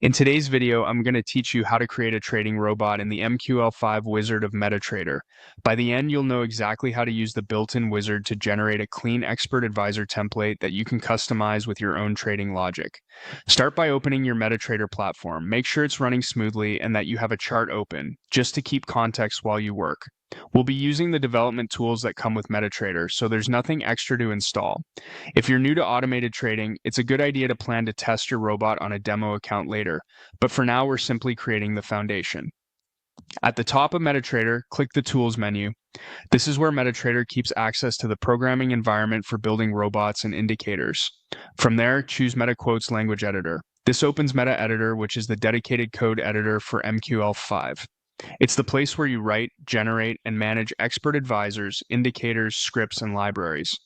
In today's video, I'm going to teach you how to create a trading robot in the MQL5 wizard of Metatrader. By the end, you'll know exactly how to use the built-in wizard to generate a clean expert advisor template that you can customize with your own trading logic. Start by opening your Metatrader platform. Make sure it's running smoothly and that you have a chart open, just to keep context while you work. We'll be using the development tools that come with Metatrader, so there's nothing extra to install. If you're new to automated trading, it's a good idea to plan to test your robot on a demo account later, but for now we're simply creating the foundation. At the top of Metatrader, click the Tools menu. This is where Metatrader keeps access to the programming environment for building robots and indicators. From there, choose MetaQuote's language editor. This opens MetaEditor, which is the dedicated code editor for MQL5. It's the place where you write, generate, and manage expert advisors, indicators, scripts, and libraries.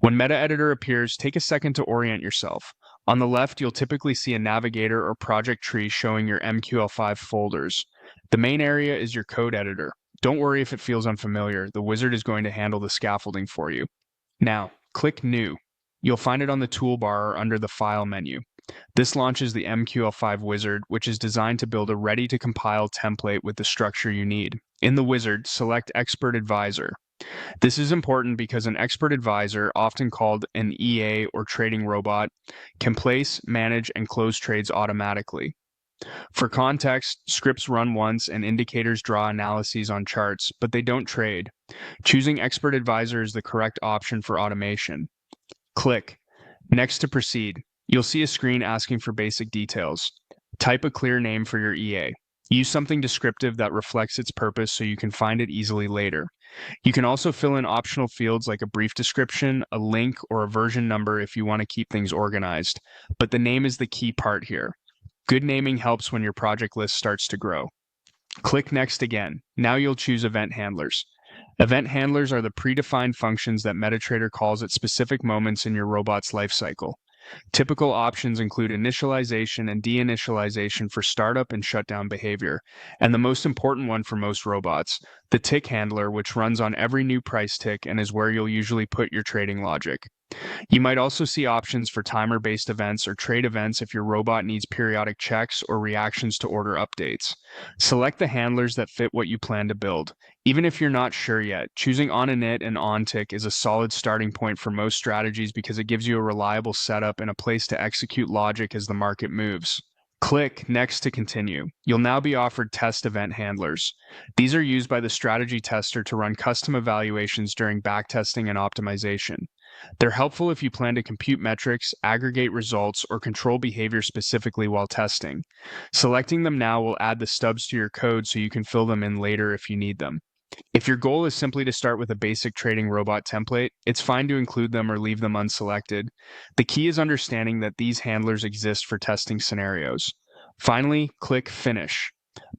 When MetaEditor appears, take a second to orient yourself. On the left, you'll typically see a navigator or project tree showing your MQL5 folders. The main area is your code editor. Don't worry if it feels unfamiliar, the wizard is going to handle the scaffolding for you. Now, click New. You'll find it on the toolbar or under the File menu. This launches the MQL5 wizard, which is designed to build a ready-to-compile template with the structure you need. In the wizard, select Expert Advisor. This is important because an expert advisor, often called an EA or trading robot, can place, manage, and close trades automatically. For context, scripts run once and indicators draw analyses on charts, but they don't trade. Choosing expert advisor is the correct option for automation. Click Next to proceed. You'll see a screen asking for basic details. Type a clear name for your EA. Use something descriptive that reflects its purpose so you can find it easily later. You can also fill in optional fields like a brief description, a link, or a version number if you want to keep things organized, but the name is the key part here. Good naming helps when your project list starts to grow. Click Next again. Now you'll choose Event Handlers. Event handlers are the predefined functions that Metatrader calls at specific moments in your robot's lifecycle. Typical options include initialization and deinitialization for startup and shutdown behavior, and the most important one for most robots, the tick handler, which runs on every new price tick and is where you'll usually put your trading logic. You might also see options for timer-based events or trade events if your robot needs periodic checks or reactions to order updates. Select the handlers that fit what you plan to build. Even if you're not sure yet, choosing on-init and on-tick is a solid starting point for most strategies because it gives you a reliable setup and a place to execute logic as the market moves. Click Next to continue. You'll now be offered test event handlers. These are used by the strategy tester to run custom evaluations during backtesting and optimization. They're helpful if you plan to compute metrics, aggregate results, or control behavior specifically while testing. Selecting them now will add the stubs to your code so you can fill them in later if you need them. If your goal is simply to start with a basic trading robot template, it's fine to include them or leave them unselected. The key is understanding that these handlers exist for testing scenarios. Finally, click Finish.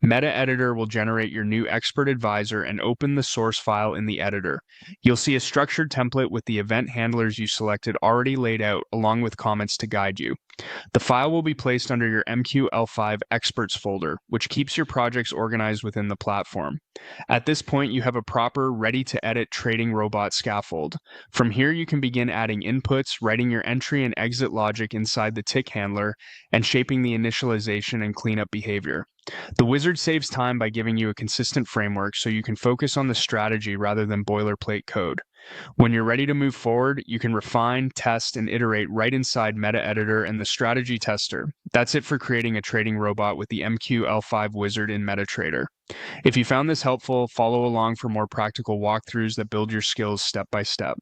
MetaEditor will generate your new expert advisor and open the source file in the editor. You'll see a structured template with the event handlers you selected already laid out, along with comments to guide you. The file will be placed under your MQL5 Experts folder, which keeps your projects organized within the platform. At this point, you have a proper, ready-to-edit trading robot scaffold. From here, you can begin adding inputs, writing your entry and exit logic inside the tick handler, and shaping the initialization and cleanup behavior. The wizard saves time by giving you a consistent framework so you can focus on the strategy rather than boilerplate code. When you're ready to move forward, you can refine, test, and iterate right inside MetaEditor and the strategy tester. That's it for creating a trading robot with the MQL5 wizard in Metatrader. If you found this helpful, follow along for more practical walkthroughs that build your skills step by step.